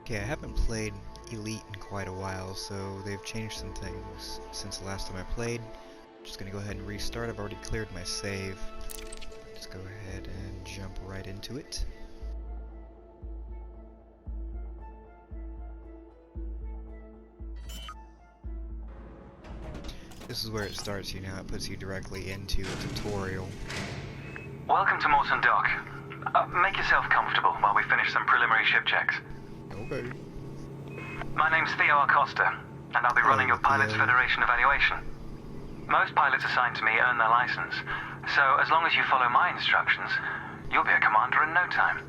Okay, I haven't played Elite in quite a while, so they've changed some things since the last time I played. Just gonna go ahead and restart. I've already cleared my save. Let's go ahead and jump right into it. This is where it starts you now. It puts you directly into a tutorial. Welcome to Morton Dock. Make yourself comfortable while we finish some preliminary ship checks. Okay. My name's Theo Acosta, and I'll be running your Pilots Federation evaluation. Most pilots assigned to me earn their license, so as long as you follow my instructions, you'll be a commander in no time.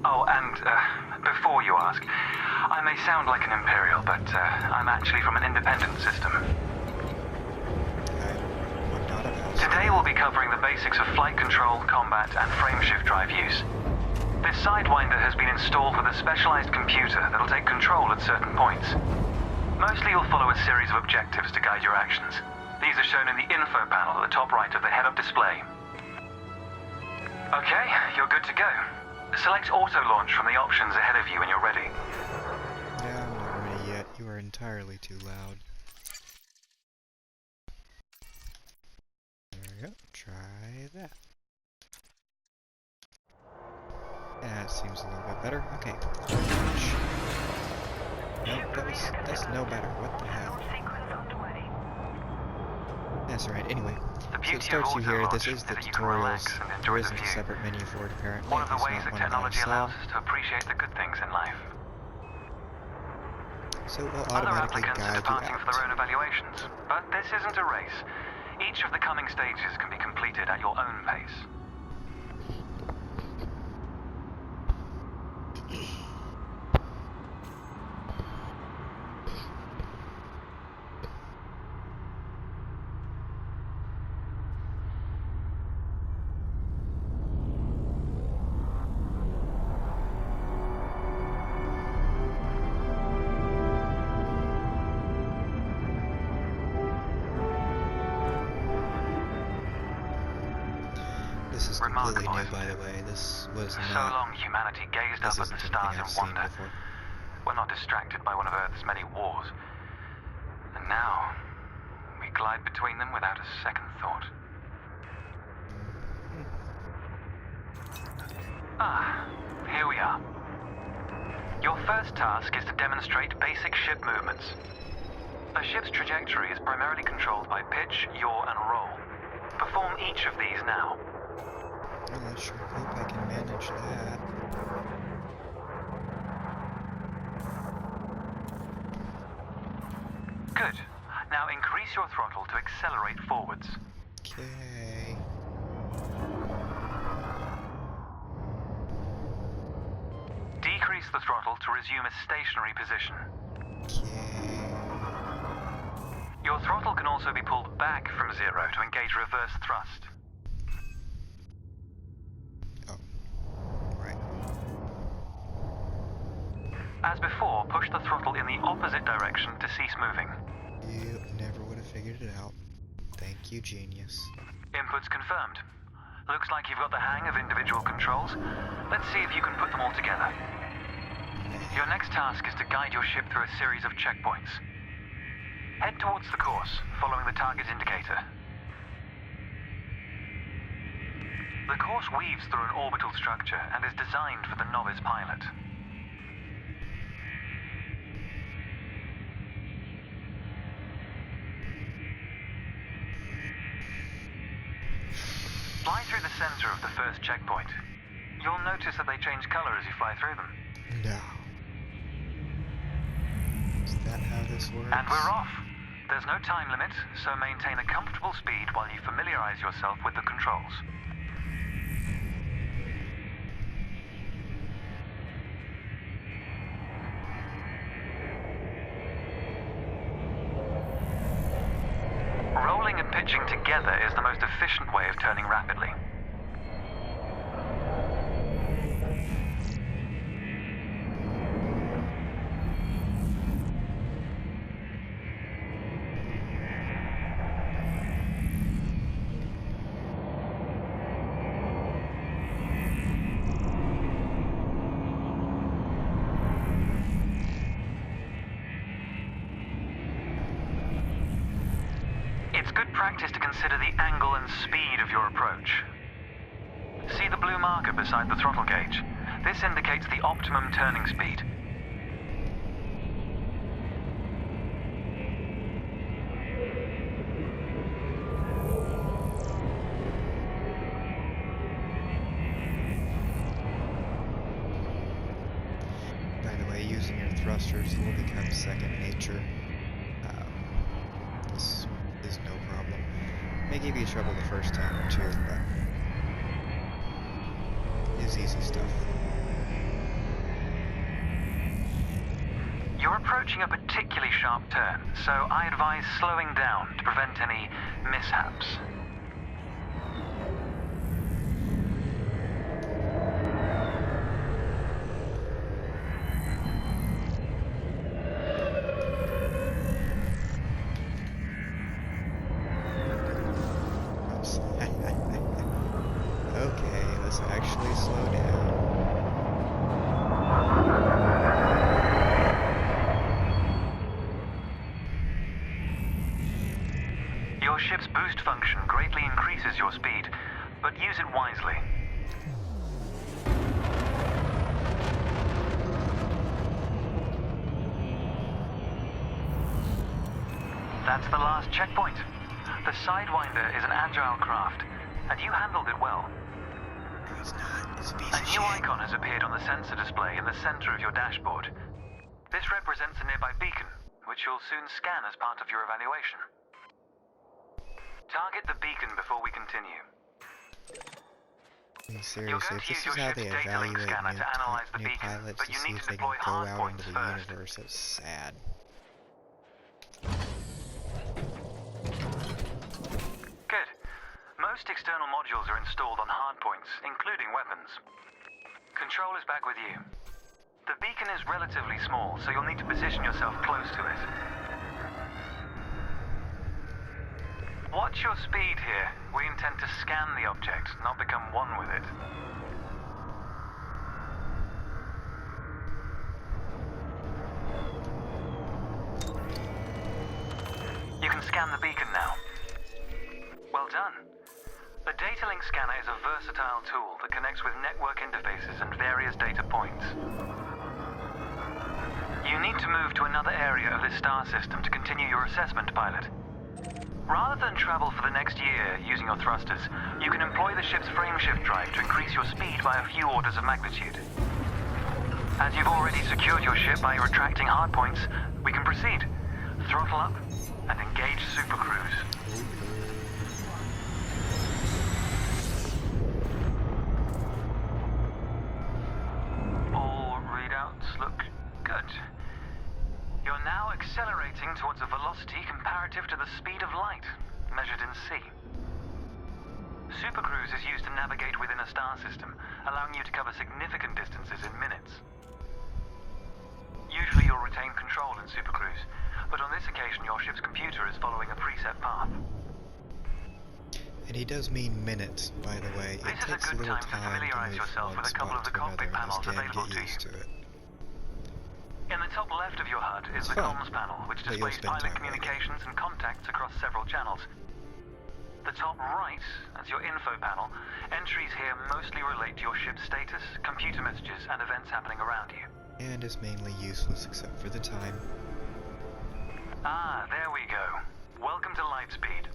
Oh, and before you ask, I may sound like an Imperial, but I'm actually from an independent system. Today we'll be covering the basics of flight control, combat, and frameshift drive use. This Sidewinder has been installed with a specialized computer that'll take control at certain points. Mostly you'll follow a series of objectives to guide your actions. These are shown in the info panel at the top right of the head-up display. Okay, you're good to go. Select auto launch from the options ahead of you when you're ready. Yeah, I'm not ready yet. You are entirely too loud. There we go. Try that. That seems a little bit better. Okay. Nope, that's no better. What the hell? That's alright, anyway. So it starts you here. This is the tutorials. There isn't a separate menu for it apparently. One of the ways that technology allows us to appreciate the good things in life. So it will automatically guide you out. Other applicants are departing for their own evaluations, but this isn't a race. Each of the coming stages can be completed at your own pace. This is completely new, by the way. This was not... So long humanity gazed up at the stars in wonder. We're not distracted by one of Earth's many wars. And now, we glide between them without a second thought. Ah, here we are. Your first task is to demonstrate basic ship movements. A ship's trajectory is primarily controlled by pitch, yaw, and roll. Perform each of these now. Well, I sure hope I can manage that. Good. Now increase your throttle to accelerate forwards. Okay. Decrease the throttle to resume a stationary position. Okay. Your throttle can also be pulled back from zero to engage reverse thrust. As before, push the throttle in the opposite direction to cease moving. You never would have figured it out. Thank you, genius. Inputs confirmed. Looks like you've got the hang of individual controls. Let's see if you can put them all together. Your next task is to guide your ship through a series of checkpoints. Head towards the course, following the target indicator. The course weaves through an orbital structure and is designed for the novice pilot. Fly through the center of the first checkpoint. You'll notice that they change color as you fly through them. No. Is that how this works? And we're off. There's no time limit, so maintain a comfortable speed while you familiarize yourself with the controls. Rolling and pitching together is the most efficient way of turning rapidly. consider the angle and speed of your approach. See the blue marker beside the throttle gauge? This indicates the optimum turning speed. By the way, using your thrusters will become second nature. This is no problem. May give you trouble the first time or two, but it's easy stuff. You're approaching a particularly sharp turn, so I advise slowing down to prevent any mishaps. Okay, let's actually slow down. Your ship's boost function greatly increases your speed, but use it wisely. That's the last checkpoint. The Sidewinder is an agile craft, and you handled it well. No, it's not. It's a piece A of new shit. icon has appeared on the sensor display in the center of your dashboard. This represents a nearby beacon, which you'll soon scan as part of your evaluation. Target the beacon before we continue. Seriously, if this is how they evaluate new pilots to see if they can go out into the universe, it's sad. Good. Most external modules are installed on hardpoints, including weapons. Control is back with you. The beacon is relatively small, so you'll need to position yourself close to it. Watch your speed here. We intend to scan the object, not become one with it. You can scan the beacon now. Well done. The data link scanner is a versatile tool that connects with network interfaces and various data points. You need to move to another area of this star system to continue your assessment, pilot. Rather than travel for the next year using your thrusters, you can employ the ship's frameshift drive to increase your speed by a few orders of magnitude. As you've already secured your ship by retracting hardpoints, we can proceed. Throttle up and engage Super Cruise. All readouts look good. You're now accelerating towards a velocity comparative to the speed of light, measured in C. Supercruise is used to navigate within a star system, allowing you to cover significant distances in minutes. Usually you'll retain control in Supercruise, but on this occasion your ship's computer is following a preset path. And he does mean minutes, by the way. It This is a takes a good little time to time to familiarize move yourself from one with a couple of spot the to another cockpit in this panels game. available Get to used you. to it. In the top left of your HUD is the fun, comms panel, which but you'll displays spend pilot time with it. communications and contacts across several channels. The top right, as your info panel, entries here mostly relate to your ship's status, computer messages, and events happening around you. And is mainly useless except for the time. Ah, there we go. Welcome to Lightspeed.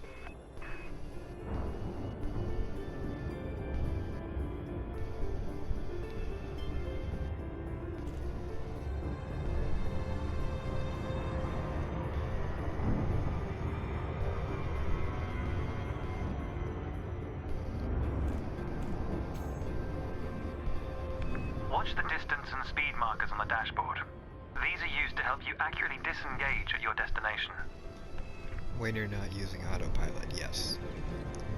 Watch the distance and speed markers on the dashboard. These are used to help you accurately disengage at your destination. When you're not using autopilot, yes.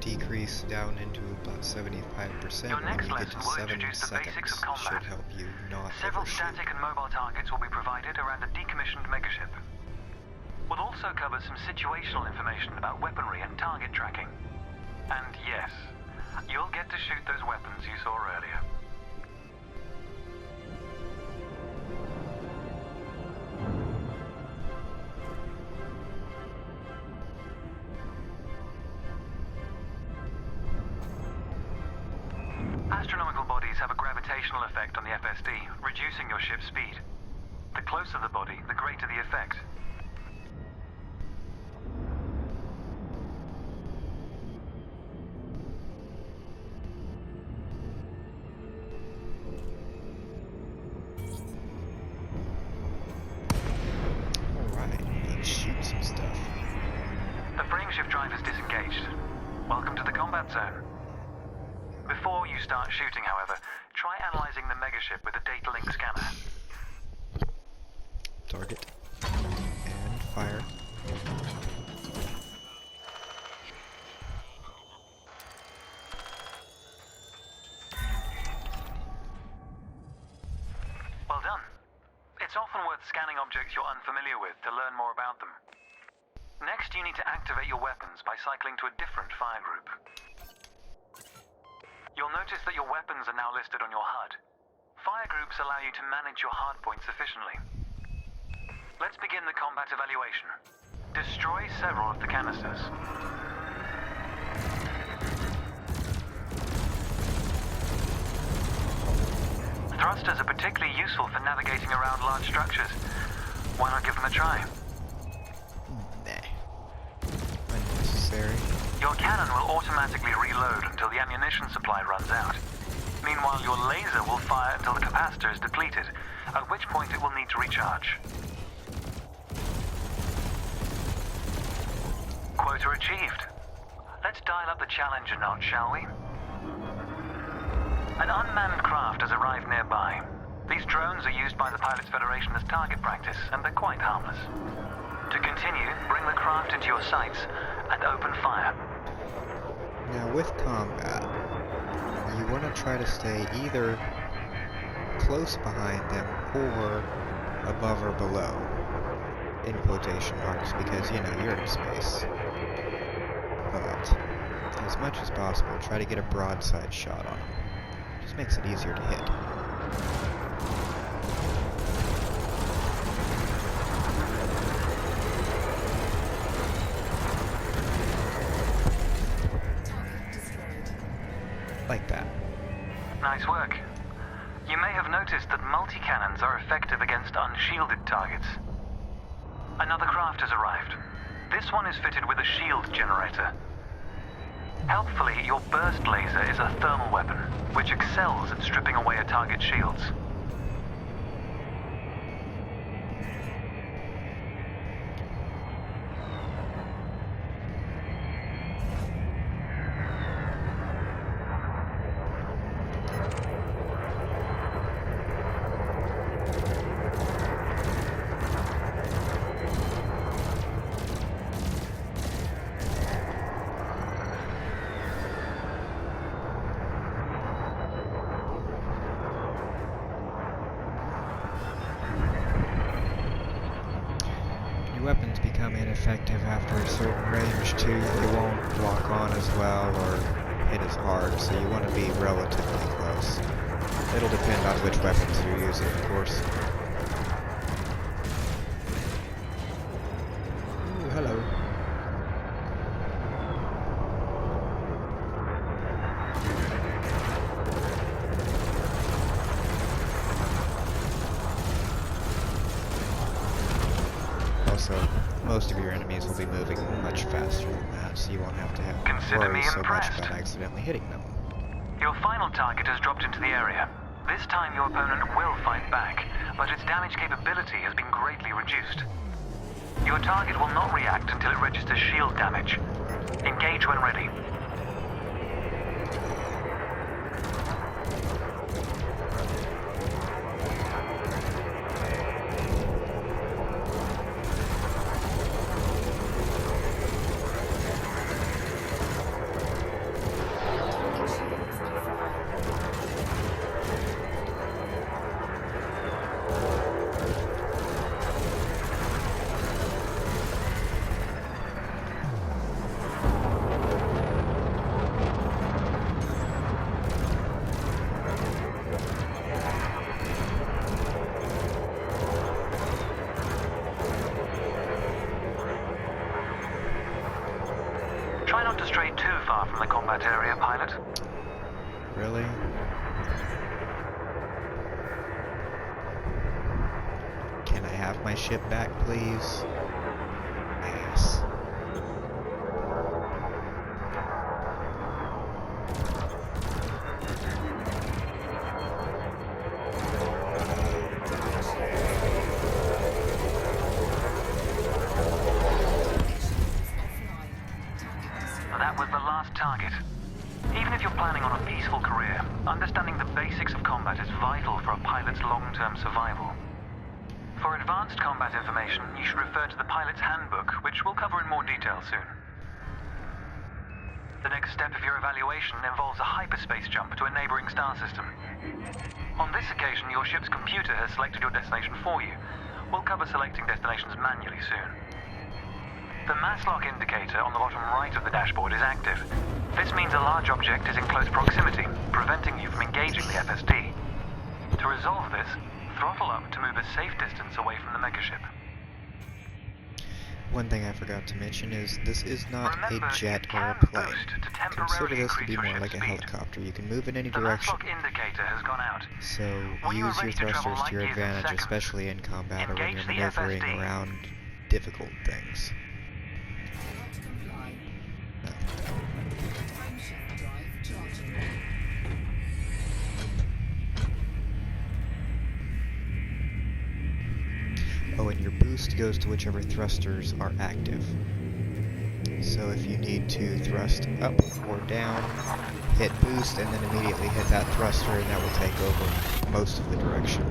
Decrease down into about 75% Your when next you get lesson to will 7 introduce the basics seconds. of combat. Should help you not Several overshoot. static and mobile targets will be provided around a decommissioned megaship. We'll also cover some situational information about weaponry and target tracking. And yes, you'll get to shoot those weapons you saw earlier. additional effect on the FSD, reducing your ship's speed. The closer the body, the greater the effect. Alright, let's shoot some stuff. The frameshift drive is disengaged. Welcome to the combat zone. Before you start shooting, however, try analyzing the megaship with a data link scanner. Target. And fire. Well done. It's often worth scanning objects you're unfamiliar with to learn more about them. Next, you need to activate your weapons by cycling to a different fire group. You'll notice that your weapons are now listed on your HUD. Fire groups allow you to manage your hardpoints efficiently. Let's begin the combat evaluation. Destroy several of the canisters. Thrusters are particularly useful for navigating around large structures. Why not give them a try? Unnecessary. Your cannon will automatically reload until the ammunition supply runs out. Meanwhile, your laser will fire until the capacitor is depleted, at which point it will need to recharge. Quota achieved. Let's dial up the challenge a notch, shall we? An unmanned craft has arrived nearby. These drones are used by the Pilots Federation as target practice, and they're quite harmless. To continue, bring the craft into your sights and open fire. Now with combat, you want to try to stay either close behind them or above or below, in quotation marks, because, you know, you're in space. But, as much as possible, try to get a broadside shot on them. Just makes it easier to hit. Like that. Nice work. You may have noticed that multi-cannons are effective against unshielded targets. Another craft has arrived. This one is fitted with a shield generator. Helpfully, your burst laser is a thermal weapon, which excels at stripping away a target's shields. Weapons become ineffective after a certain range too. They won't lock on as well or hit as hard, so you want to be relatively close. It'll depend on which weapons you're using, of course. Ooh, hello. Also, most of your enemies will be moving much faster than that, so you won't have to worry so much about accidentally hitting them. Your final target has dropped into the area. This time your opponent will fight back, but its damage capability has been greatly reduced. Your target will not react until it registers shield damage. Engage when ready. Try not to stray too far from the combat area, pilot. Really? have my ship back, please? Yes. That was the last target. Even if you're planning on a peaceful career, understanding the basics of combat is vital for a pilot's long-term survival. For advanced combat information, you should refer to the pilot's handbook, which we'll cover in more detail soon. The next step of your evaluation involves a hyperspace jump to a neighboring star system. On this occasion, your ship's computer has selected your destination for you. We'll cover selecting destinations manually soon. The mass lock indicator on the bottom right of the dashboard is active. This means a large object is in close proximity, preventing you from engaging the FSD. To resolve this, throttle up to move a safe distance away from the megaship. One thing I forgot to mention is this is not Remember, a jet you or a can plane. boost to Consider temporarily this to increase be your more ship's like a speed. helicopter. You can move in any The mass direction. lock indicator has gone out. So When you are use your ready to travel thrusters to your light years in advantage, seconds, especially in combat or when engage you're the maneuvering FSD. around difficult things. Oh, and your boost goes to whichever thrusters are active. So if you need to thrust up or down, hit boost and then immediately hit that thruster and that will take over most of the direction.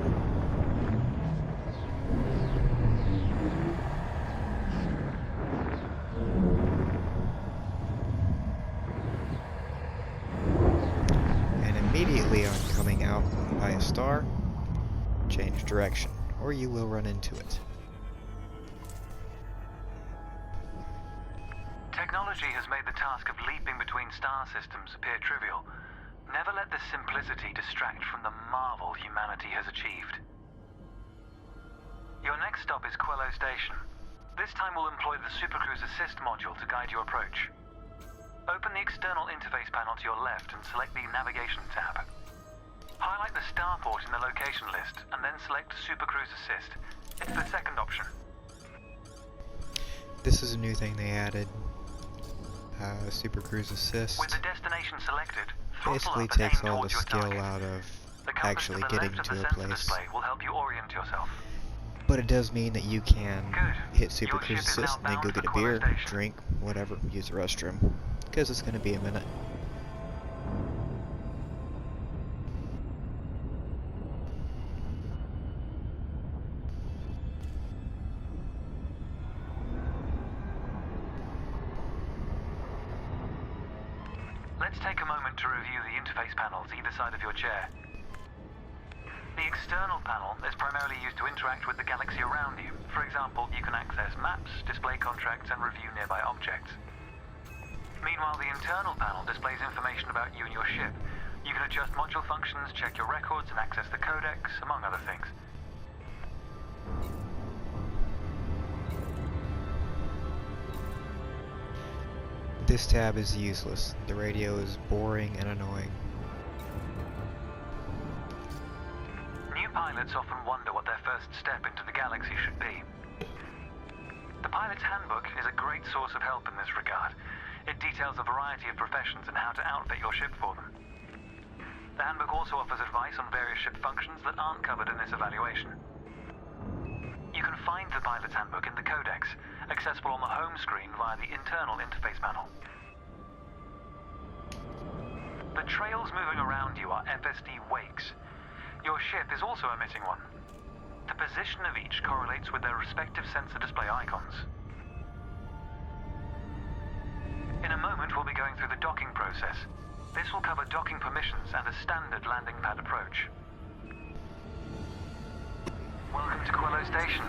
And immediately on coming out by a star, change direction, or you will run into it. Technology has made the task of leaping between star systems appear trivial. Never let this simplicity distract from the marvel humanity has achieved. Your next stop is Quello Station. This time we'll employ the Supercruise Assist module to guide your approach. Open the external interface panel to your left and select the Navigation tab. Highlight the starport in the location list and then select Supercruise Assist. It's the second option. This is a new thing they added. Supercruise Assist. With the destination selected, throttle Basically up and takes aim all the towards your skill target. out of The compass actually to the getting left of to the a sensor place. display will help you orient yourself. But it does mean that you can Good. hit Your Supercruise ship is now Assist and then go bound get for a beer, Quello Station. drink, whatever, use the restroom. Because it's going to be a minute. Let's take a moment to review the interface panels either side of your chair. The external panel is primarily used to interact with the galaxy around you. For example, you can access maps, display contracts, and review nearby objects. Meanwhile, the internal panel displays information about you and your ship. You can adjust module functions, check your records, and access the codex, among other things. This tab is useless. The radio is boring and annoying. New pilots often wonder what their first step into the galaxy should be. The pilot's handbook is a great source of help in this regard. It details a variety of professions and how to outfit your ship for them. The handbook also offers advice on various ship functions that aren't covered in this evaluation. You can find the pilot's handbook in the codex, accessible on the home screen via the internal interface panel. The trails moving around you are FSD wakes. Your ship is also emitting one. The position of each correlates with their respective sensor display icons. In a moment, we'll be going through the docking process. This will cover docking permissions and a standard landing pad approach. Welcome to Quello Station.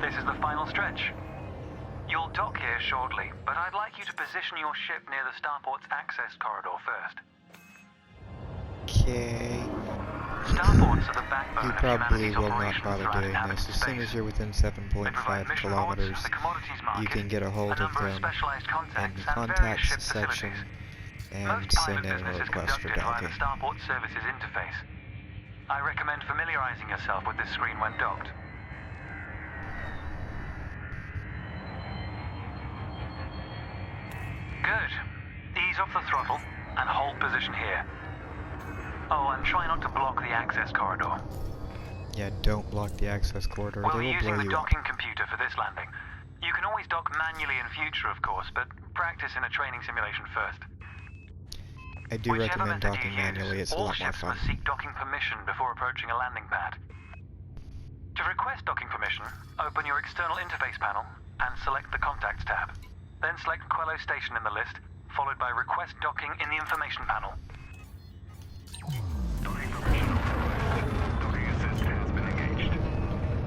This is the final stretch. You'll dock here shortly, but I'd like you to position your ship near the starport's access corridor first. Okay. Starports are the backbone You of probably humanity's will not operations bother throughout doing inhabited this. As soon space. as you're within They provide 7.5 mission kilometers, boards, the commodities you market, can get a hold a of number of them specialized in contacts, the and various contacts ship section facilities. and Most send pilot in a business is request for conducted via docking. the Starport Services interface. I recommend familiarizing yourself with this screen when docked. Good. Ease off the throttle and hold position here. Oh, and try not to block the access corridor. Yeah, don't block the access corridor. We'll They be will using blow the you up. docking computer for this landing. You can always dock manually in future, of course, but practice in a training simulation first. I do Whichever recommend method docking you use, manually. It's a all lot more ships fun. must seek docking permission before approaching a landing pad. To request docking permission, open your external interface panel and select the Contacts tab. Then select Quello Station in the list, followed by Request Docking in the Information panel. Docking permission authorized. Docking assist has been engaged.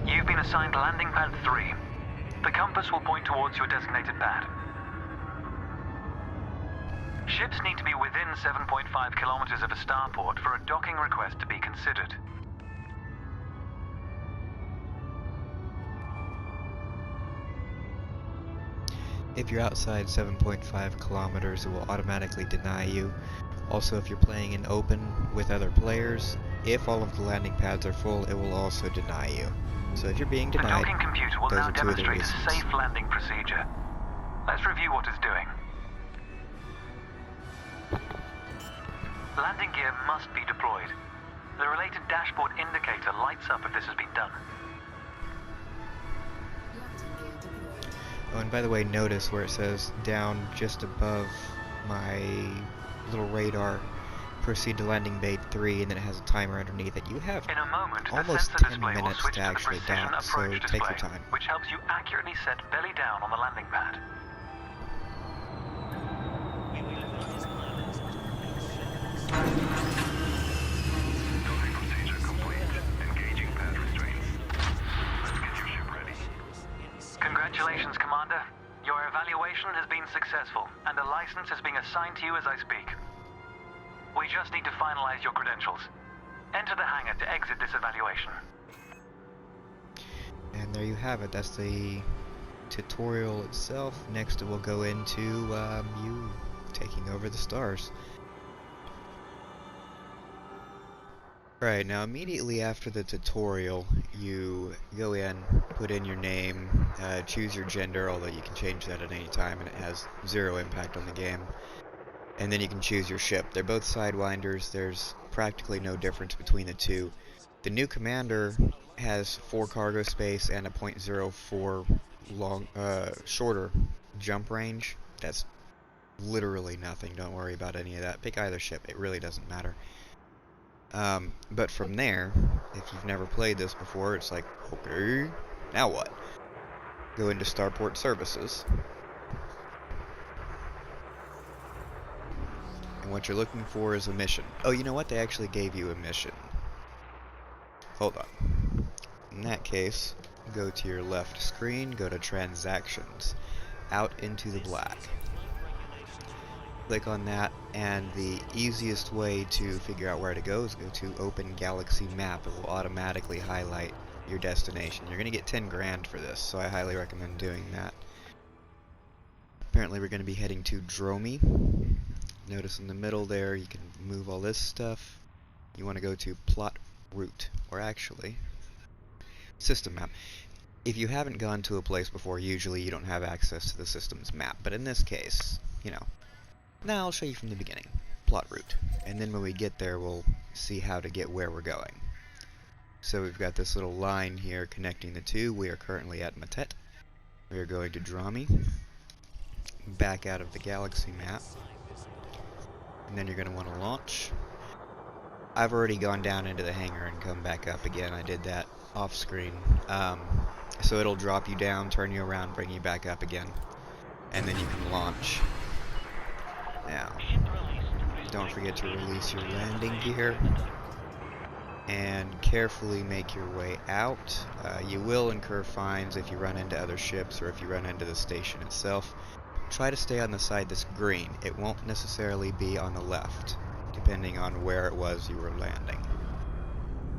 You've been assigned Landing Pad 3. The compass will point towards your designated pad. Ships need to be within 7.5 kilometers of a starport for a docking request to be considered. If you're outside 7.5 kilometers, it will automatically deny you. Also, if you're playing in open with other players, if all of the landing pads are full, it will also deny you. So if you're being The denied, docking computer will those now are two of the demonstrate a reasons. safe landing procedure. Let's review what it's doing. Landing gear must be deployed. The related dashboard indicator lights up if this has been done. Oh, and by the way, notice where it says down just above my little radar, proceed to landing bay 3, and then it has a timer underneath it. You have In a moment, the almost sensor 10 display will minutes switch to to the actually precision dock, so approach take your display, time. which helps you accurately set belly down on the landing pad. Docking procedure complete. Engaging pad restraints. Let's get your ship ready. Congratulations, Commander. Your evaluation has been successful, and a license is being assigned to you as I speak. We just need to finalize your credentials. Enter the hangar to exit this evaluation. And there you have it. That's the tutorial itself. Next it will go into you taking over the stars. Alright, now immediately after the tutorial, you go in, put in your name, choose your gender, although you can change that at any time and it has zero impact on the game. And then you can choose your ship. They're both Sidewinders. There's practically no difference between the two. The new Commander has 4 cargo space and a .04 shorter jump range. That's literally nothing. Don't worry about any of that. Pick either ship. It really doesn't matter. But from there, if you've never played this before, it's like, okay, now what? Go into Starport Services. And what you're looking for is a mission. Oh, you know what? They actually gave you a mission. Hold on. In that case, go to your left screen, go to Transactions, Out into the Black. Click on that, and the easiest way to figure out where to go is go to Open Galaxy Map. It will automatically highlight your destination. You're going to get 10 grand for this, so I highly recommend doing that. Apparently we're going to be heading to Dromi. Notice in the middle there, you can move all this stuff. You want to go to Plot Route, or actually, System Map. If you haven't gone to a place before, usually you don't have access to the system's map, but in this case, you know. Now I'll show you from the beginning. Plot route. And then when we get there, we'll see how to get where we're going. So we've got this little line here connecting the two. We are currently at Matet. We are going to Dromi. Back out of the galaxy map. And then you're going to want to launch. I've already gone down into the hangar and come back up again. I did that off screen. So it'll drop you down, turn you around, bring you back up again. And then you can launch. Now, don't forget to release your landing gear and carefully make your way out. You will incur fines if you run into other ships or if you run into the station itself. Try to stay on the side that's green. It won't necessarily be on the left, depending on where it was you were landing.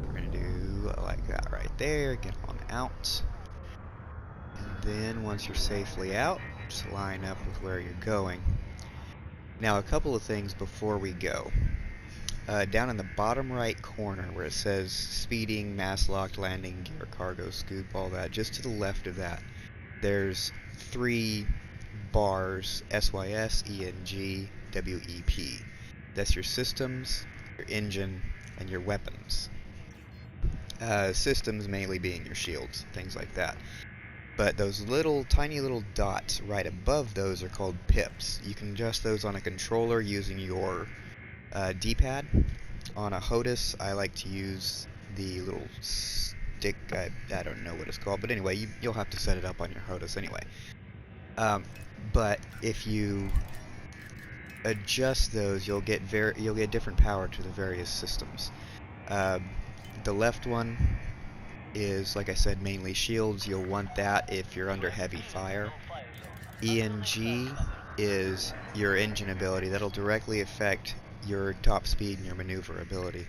We're going to do like that right there, get on out. And then once you're safely out, just line up with where you're going. Now, a couple of things before we go. Down in the bottom right corner where it says speeding, mass locked, landing gear, cargo scoop, all that, just to the left of that, there's 3 bars, SYSENGWEP. That's your systems, your engine, and your weapons. Systems mainly being your shields, things like that. But those tiny little dots right above those are called pips. You can adjust those on a controller using your D-pad. On a HOTAS, I like to use the little stick, I don't know what it's called, but anyway, you'll have to set it up on your HOTAS anyway. But if you adjust those, you'll get different power to the various systems. The left one is, like I said, mainly shields. You'll want that if you're under heavy fire. ENG is your engine ability. That'll directly affect your top speed and your maneuverability.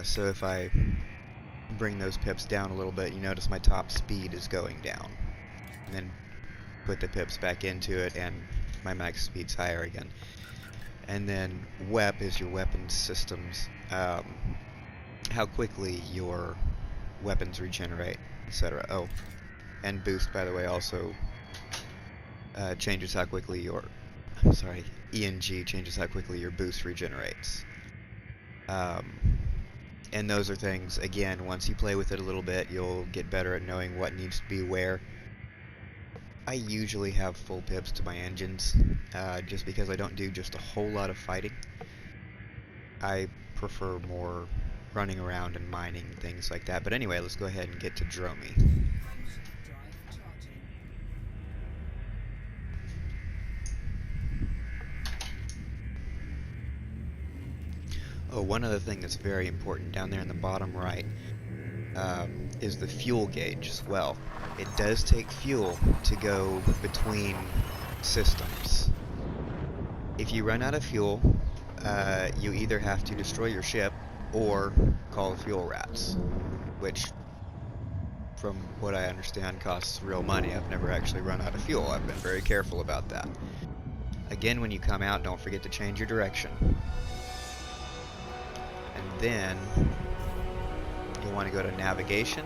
So if I bring those pips down a little bit, you notice my top speed is going down. And then put the pips back into it and my max speed's higher again. And then WEP is your weapons systems. How quickly your weapons regenerate, etc. Oh, and boost, by the way, also changes how quickly your... I'm sorry, ENG changes how quickly your boost regenerates. And those are things, again, once you play with it a little bit, you'll get better at knowing what needs to be where. I usually have full pips to my engines, just because I don't do just a whole lot of fighting. I prefer more running around and mining and things like that. But anyway, let's go ahead and get to Dromi. Oh, one other thing that's very important down there in the bottom right is the fuel gauge as well. It does take fuel to go between systems. If you run out of fuel, you either have to destroy your ship or call fuel rats, which, from what I understand, costs real money. I've never actually run out of fuel. I've been very careful about that. Again, when you come out, don't forget to change your direction. And then you'll want to go to navigation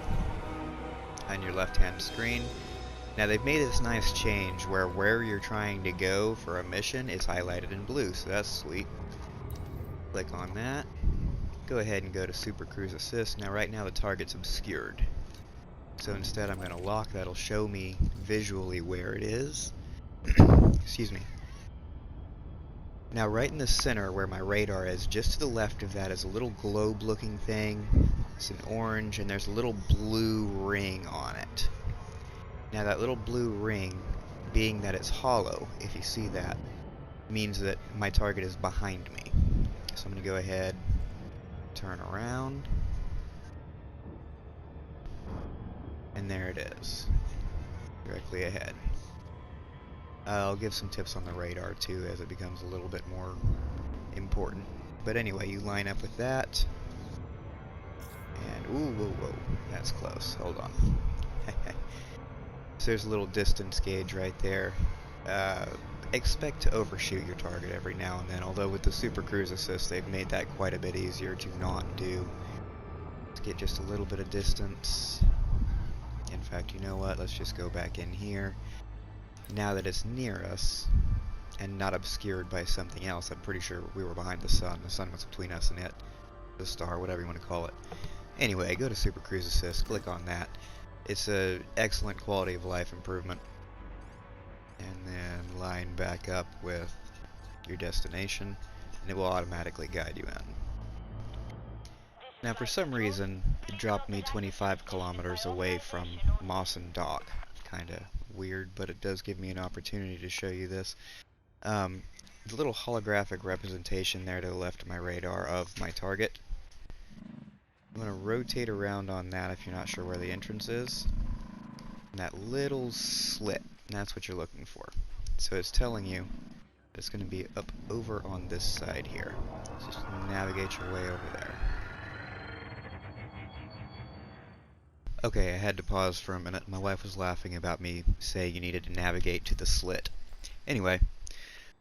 on your left-hand screen. Now they've made this nice change where you're trying to go for a mission is highlighted in blue, so that's sweet. Click on that. Go ahead and go to Super Cruise Assist. Now right now the target's obscured. So instead I'm going to lock. That'll show me visually where it is. Excuse me. Now right in the center where my radar is, just to the left of that is a little globe looking thing. It's an orange and there's a little blue ring on it. Now that little blue ring, being that it's hollow, if you see that, means that my target is behind me. So I'm going to go ahead, turn around, and there it is, directly ahead. I'll give some tips on the radar too as it becomes a little bit more important. But anyway, you line up with that, and ooh, whoa, that's close. Hold on. So there's a little distance gauge right there. Expect to overshoot your target every now and then, although with the Super Cruise Assist they've made that quite a bit easier to not do. Let's get just a little bit of distance. In fact, you know what? Let's just go back in here. Now that it's near us and not obscured by something else, I'm pretty sure we were behind the sun. The sun was between us and it. The star, whatever you want to call it. Anyway, go to Super Cruise Assist, click on that. It's an excellent quality of life improvement. And then line back up with your destination, and it will automatically guide you in. Now for some reason, it dropped me 25 kilometers away from Mawson Dock. Kinda weird, but it does give me an opportunity to show you this. The little holographic representation there to the left of my radar of my target. I'm going to rotate around on that if you're not sure where the entrance is. And that little slit, and that's what you're looking for. So it's telling you that it's going to be up over on this side here. So just navigate your way over there. Okay, I had to pause for a minute. My wife was laughing about me saying you needed to navigate to the slit. Anyway,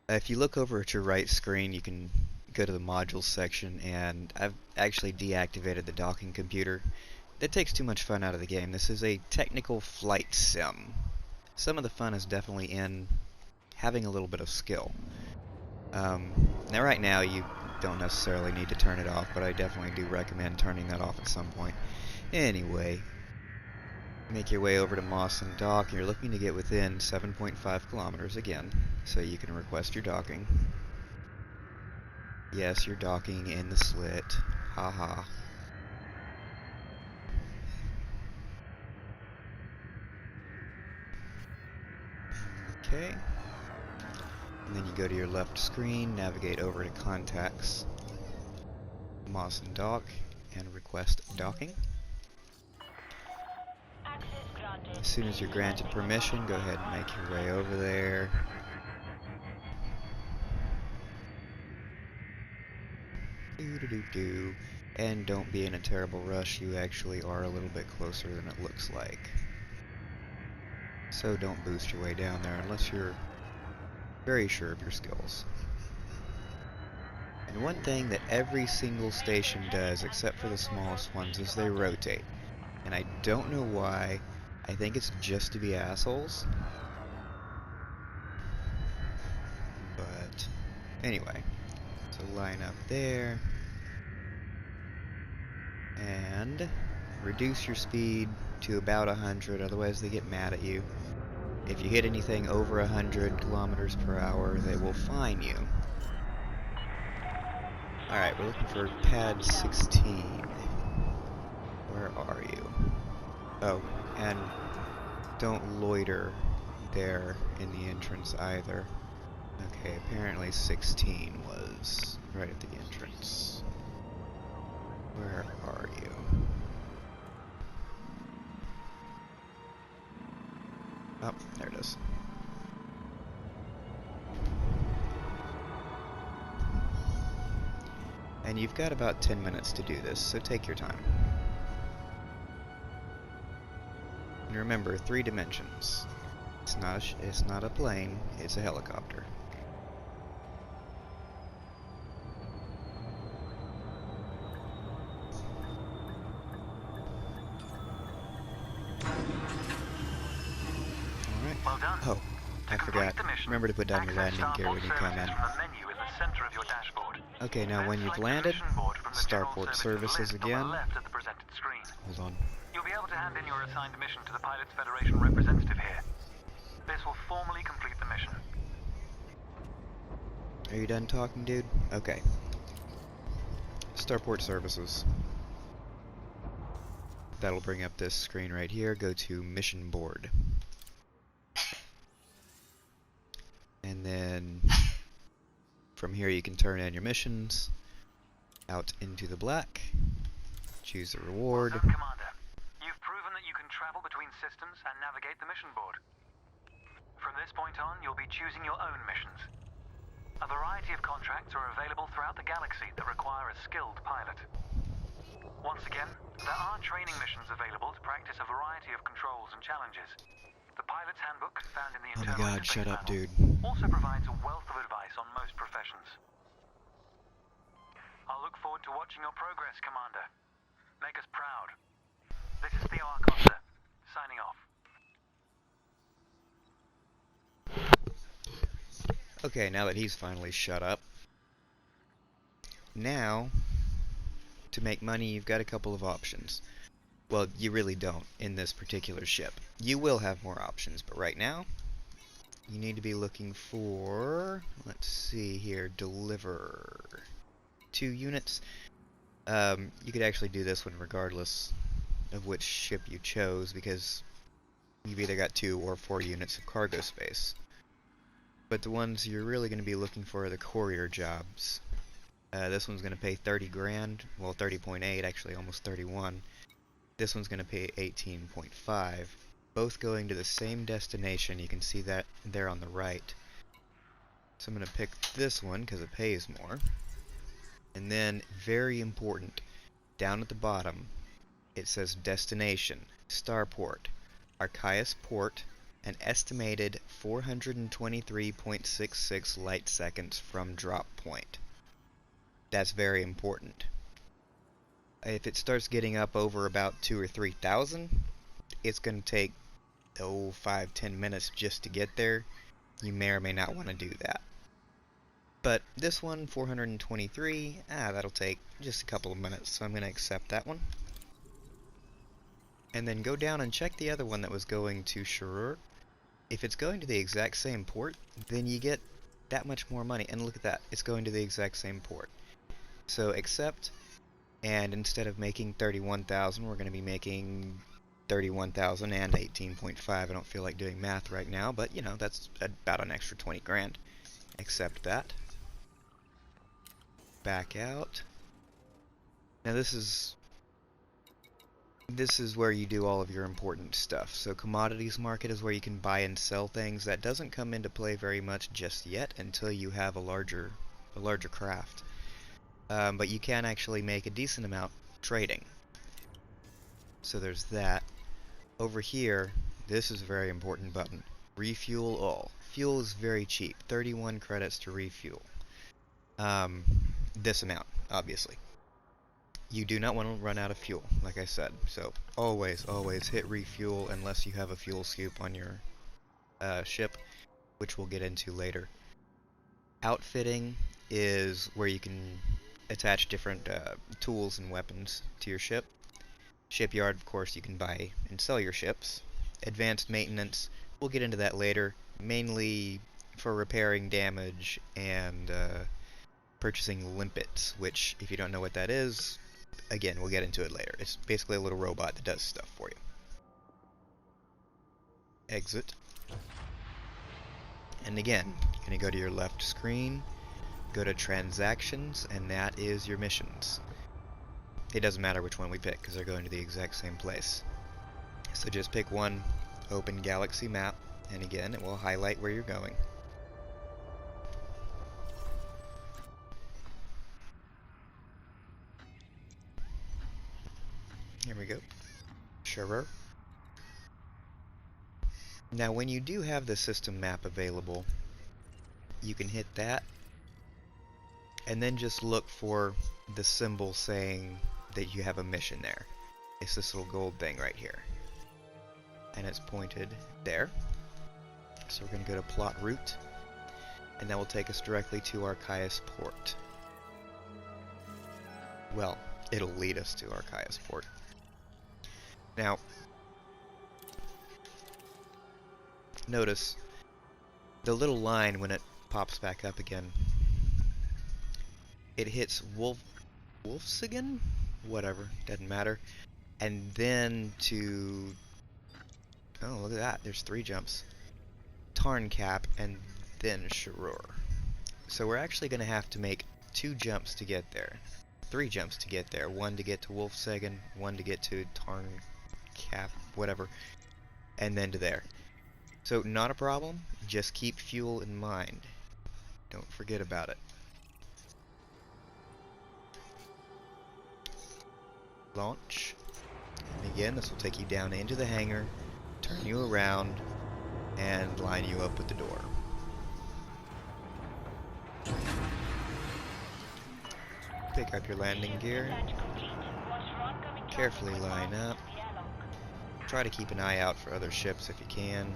if you look over at your right screen, you can go to the modules section, and I've actually deactivated the docking computer. That takes too much fun out of the game. This is a technical flight sim. Some of the fun is definitely in having a little bit of skill. Now right now you don't necessarily need to turn it off, but I definitely do recommend turning that off at some point. Anyway, make your way over to Mawson Dock, and you're looking to get within 7.5 kilometers again, so you can request your docking. Yes, you're docking in the slit. Haha. Okay. And then you go to your left screen, navigate over to Contacts, Mawson Dock, and request docking. As soon as you're granted permission, go ahead and make your way over there. Do-do-do-do. And don't be in a terrible rush, you actually are a little bit closer than it looks like. So don't boost your way down there unless you're very sure of your skills. And one thing that every single station does, except for the smallest ones, is they rotate. And I don't know why. I think it's just to be assholes. But anyway, so line up there. And reduce your speed to about 100, otherwise they get mad at you. If you hit anything over 100 kilometers per hour, they will fine you. Alright, we're looking for pad 16. Where are you? Oh, and don't loiter there in the entrance either. Okay, apparently 16 was right at the entrance. Where are you? Oh, there it is. And you've got about 10 minutes to do this, so take your time. And remember, 3 dimensions. It's not a plane, it's a helicopter. Well done. Oh, I forgot. Remember to put down your landing gear when you come in. Okay, now when you've landed, starport services again. Hold on. You'll be able to hand in your assigned mission to the Pilots Federation representative here. This will formally complete the mission. Are you done talking, dude? Okay. Starport services. That'll bring up this screen right here. Go to mission board. And then from here you can turn in your missions out into the black. Choose the reward. Well done, Commander. You've proven that you can travel between systems and navigate the mission board. From this point on, you'll be choosing your own missions. A variety of contracts are available throughout the galaxy that require a skilled pilot. Once again, there are training missions available to practice a variety of controls and challenges. The pilot's handbook, found in the Oh internal my god, interface shut up, panel, dude. also provides a wealth of advice on most professions. I'll look forward to watching your progress, Commander. Make us proud. This is Theo Arcosta, signing off. Okay, now that he's finally shut up. Now, to make money, you've got a couple of options. Well, you really don't in this particular ship. You will have more options, but right now, you need to be looking for, let's see here, deliver 2 units. You could actually do this one regardless of which ship you chose, because you've either got 2 or 4 units of cargo space. But the ones you're really going to be looking for are the courier jobs. This one's going to pay 30 grand, well 30.8, actually almost 31. This one's going to pay 18.5. Both going to the same destination. You can see that there on the right. So I'm going to pick this one because it pays more. And then, very important, down at the bottom, it says destination, starport, Archias Port, an estimated 423.66 light seconds from drop point. That's very important. If it starts getting up over about 2,000 or 3,000, it's going to take 5-10 minutes just to get there. you may or may not want to do that. But this one, 423, that'll take just a couple of minutes, so I'm going to accept that one. And then go down and check the other one that was going to Sharur. If it's going to the exact same port, then you get that much more money. And look at that, it's going to the exact same port. So accept, and instead of making 31,000, we're going to be making 31,000 and 18.5. I don't feel like doing math right now, but you know, that's about an extra 20 grand. Accept that. Back out. Now this is where you do all of your important stuff. So commodities market is where you can buy and sell things. That doesn't come into play very much just yet until you have a larger craft. But you can actually make a decent amount trading. So there's that. Over here, this is a very important button. Refuel all. Fuel is very cheap. 31 credits to refuel. This amount, obviously. You do not want to run out of fuel, like I said. So always hit refuel unless you have a fuel scoop on your ship, which we'll get into later. Outfitting is where you can attach different tools and weapons to your ship. Shipyard, of course, you can buy and sell your ships. Advanced maintenance, we'll get into that later, mainly for repairing damage and purchasing limpets, which, if you don't know what that is, again, we'll get into it later. It's basically a little robot that does stuff for you. Exit. And again, you're going to go to your left screen, go to transactions, and that is your missions. It doesn't matter which one we pick, because they're going to the exact same place. So just pick one, open galaxy map, and again, it will highlight where you're going. Here we go. Sure. Now when you do have the system map available, you can hit that, and then just look for the symbol saying that you have a mission there. It's this little gold thing right here. And it's pointed there. So we're going to go to plot route, and that will take us directly to Archias port. Well, it'll lead us to Archias port. Now, notice the little line when it pops back up again. It hits Wolfsigan? Whatever, doesn't matter. And then to... oh, look at that, there's 3 jumps. Tarncap, and then Sharur. So we're actually going to have to make 2 jumps to get there. 3 jumps to get there. 1 to get to Wolfsigan, 1 to get to Tarncap, whatever, and then to there. So not a problem, just keep fuel in mind. Don't forget about it. Launch. And again, this will take you down into the hangar, turn you around, and line you up with the door. Pick up your landing gear. Carefully line up. Try to keep an eye out for other ships if you can.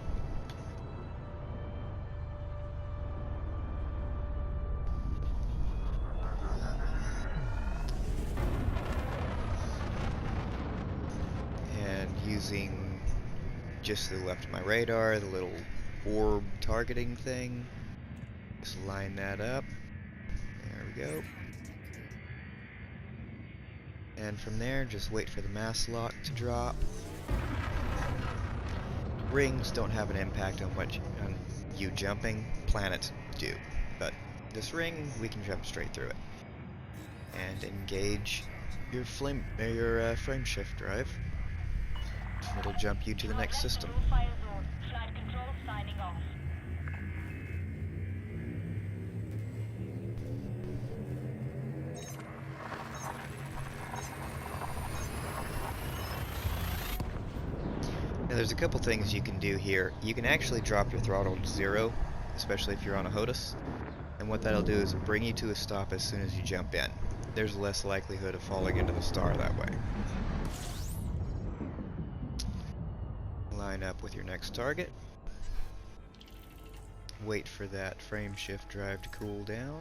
And using just to the left of my radar, the little orb targeting thing. Just line that up. There we go. And from there, just wait for the mass lock to drop. Rings don't have an impact on you jumping. Planets do, but this ring, we can jump straight through it. And engage your frame shift drive. It'll jump you to the next system. Now there's a couple things you can do here. You can actually drop your throttle to 0, especially if you're on a HOTUS. And what that'll do is bring you to a stop as soon as you jump in. There's less likelihood of falling into the star that way. Line up with your next target. wait for that frame shift drive to cool down,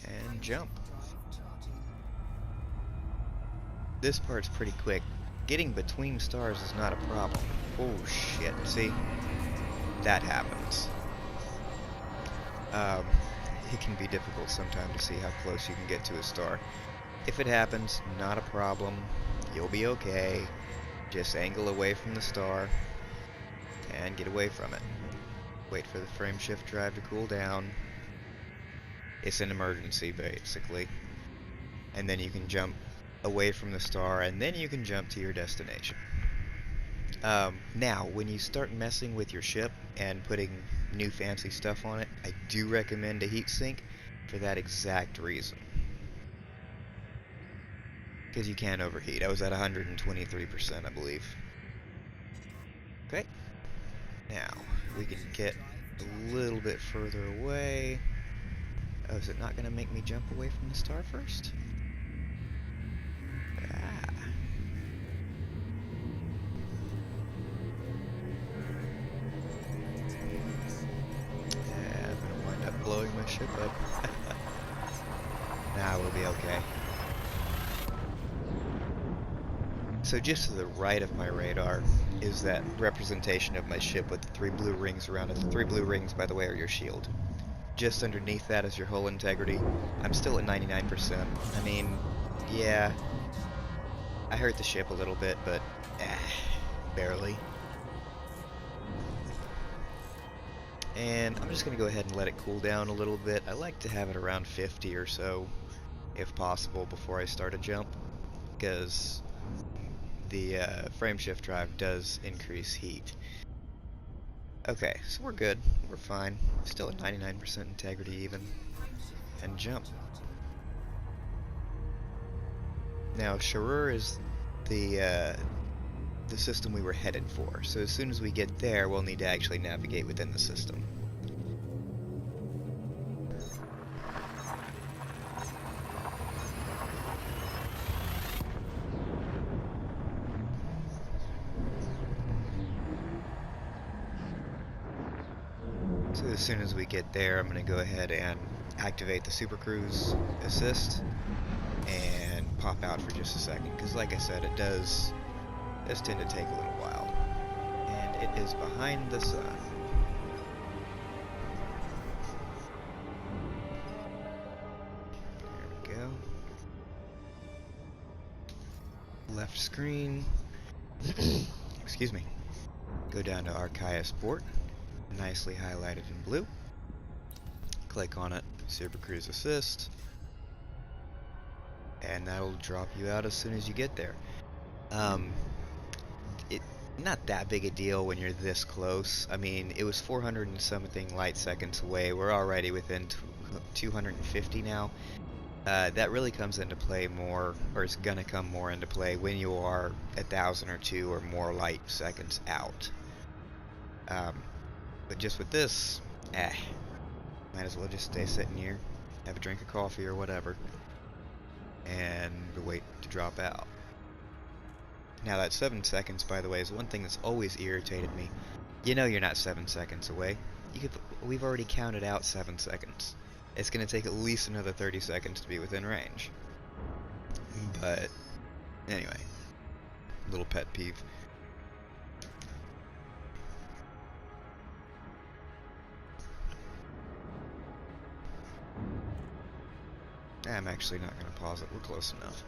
and jump. This part's pretty quick. Getting between stars is not a problem. Oh shit, see? That happens. It can be difficult sometimes to see how close you can get to a star. If it happens, not a problem. You'll be okay. Just angle away from the star and get away from it. Wait for the frame shift drive to cool down. It's an emergency, basically. And then you can jump away from the star, and then you can jump to your destination. Now, when you start messing with your ship and putting new fancy stuff on it, I do recommend a heatsink for that exact reason. Because you can overheat. I was at 123%, I believe. Okay. Now, we can get a little bit further away. Oh, is it not going to make me jump away from the star first? Ah. Yeah, I'm going to wind up blowing my ship up. Nah, we'll be okay. So just to the right of my radar is that representation of my ship with the 3 blue rings around it. The 3 blue rings, by the way, are your shield. Just underneath that is your hull integrity. I'm still at 99%. I mean, yeah, I hurt the ship a little bit, but barely. And I'm just going to go ahead and let it cool down a little bit. I like to have it around 50 or so, if possible, before I start a jump, because the frame shift drive does increase heat. Okay, so we're good. We're fine. Still at 99% integrity even. And jump. Now, Sharur is the system we were headed for. So as soon as we get there, we'll need to actually navigate within the system. So as soon as we get there, I'm going to go ahead and activate the Super Cruise Assist and pop out for just a second, because like I said, it does tend to take a little while. And it is behind the sun. There we go. Left screen. Excuse me. Go down to Archias Port. Nicely highlighted in blue. Click on it, Super Cruise Assist, and that'll drop you out as soon as you get there. Not that big a deal when you're this close. I mean, it was 400 and something light seconds away. We're already within 250 now. That really comes into play more, or it's gonna come more into play when you are 1,000 or 2 or more light seconds out. But just with this, might as well just stay sitting here, have a drink of coffee or whatever, and wait to drop out. Now that 7 seconds, by the way, is one thing that's always irritated me. You know you're not 7 seconds away. We've already counted out 7 seconds. It's going to take at least another 30 seconds to be within range. But, anyway, little pet peeve. I'm actually not going to pause it, we're close enough.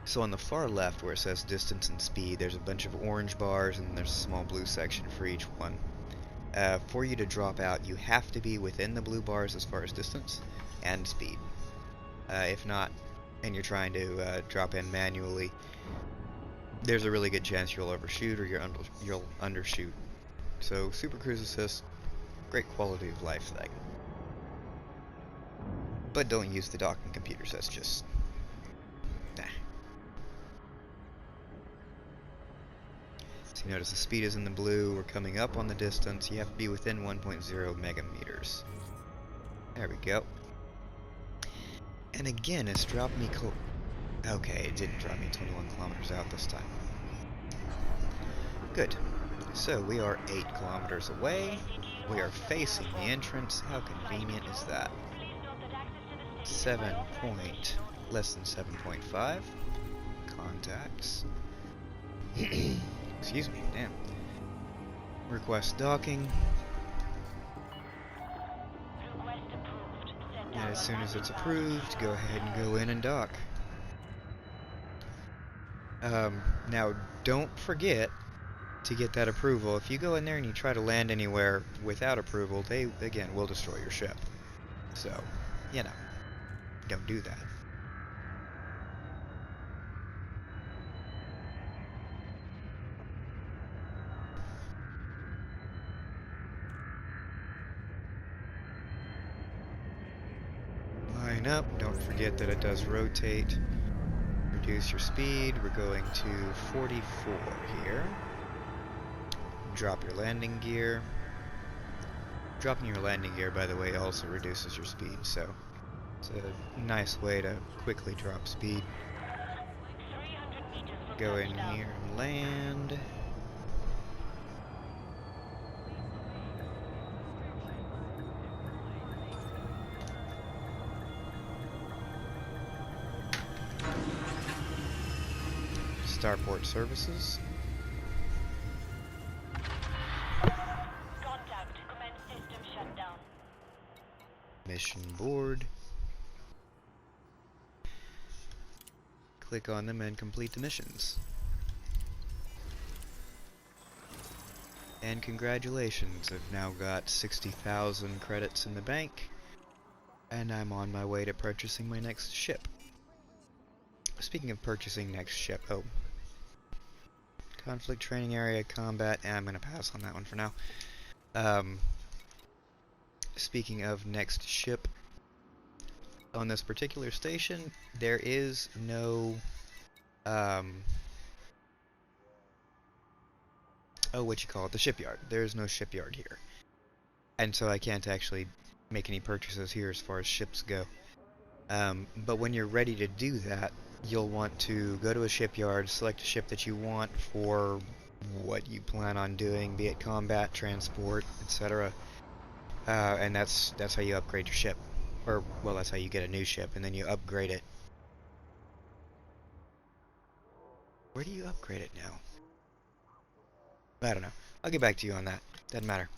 So on the far left where it says distance and speed, there's a bunch of orange bars and there's a small blue section for each one. For you to drop out, you have to be within the blue bars as far as distance and speed. If not, and you're trying to drop in manually, there's a really good chance you'll overshoot or you'll undershoot. So Super Cruise Assist, great quality of life thing. But don't use the docking computers, that's just... nah. So you notice the speed is in the blue, we're coming up on the distance, you have to be within 1.0 megameters. There we go. And again, it's dropped me okay, it didn't drop me 21 kilometers out this time. Good. So we are 8 kilometers away. We are facing the entrance. How convenient is that? 7 point, less than 7.5. Contacts. Excuse me, damn. Request docking. And as soon as it's approved, go ahead and go in and dock. Now, don't forget to get that approval. If you go in there and you try to land anywhere without approval, they, again, will destroy your ship. So, you know, don't do that. Line up. Don't forget that it does rotate. Reduce your speed. We're going to 44 here. Drop your landing gear. Dropping your landing gear, by the way, also reduces your speed, so it's a nice way to quickly drop speed. Go in here and land. Starport services. Contact. Commence system shutdown. Mission board. Click on them and complete the missions. And congratulations, I've now got 60,000 credits in the bank, and I'm on my way to purchasing my next ship. Speaking of purchasing next ship, oh. Conflict training area, combat, and I'm going to pass on that one for now. Speaking of next ship, on this particular station, there is no, oh, the shipyard. There's no shipyard here. And so I can't actually make any purchases here as far as ships go. But when you're ready to do that, you'll want to go to a shipyard, select a ship that you want for what you plan on doing, be it combat, transport, etc. And that's how you upgrade your ship. Or, well, that's how you get a new ship, and then you upgrade it. Where do you upgrade it now? I don't know. I'll get back to you on that. Doesn't matter.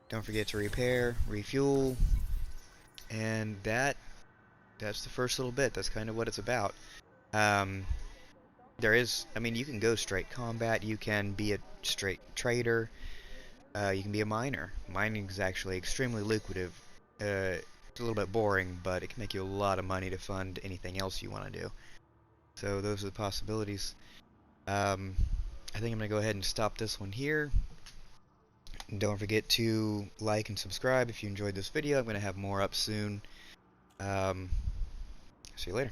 Don't forget to repair, refuel, and that's the first little bit. That's kind of what it's about. There is, I mean, you can go straight combat, you can be a straight trader, you can be a miner. Mining is actually extremely lucrative. It's a little bit boring, but it can make you a lot of money to fund anything else you want to do. So those are the possibilities. I think I'm going to go ahead and stop this one here. And don't forget to like and subscribe if you enjoyed this video. I'm going to have more up soon. See you later.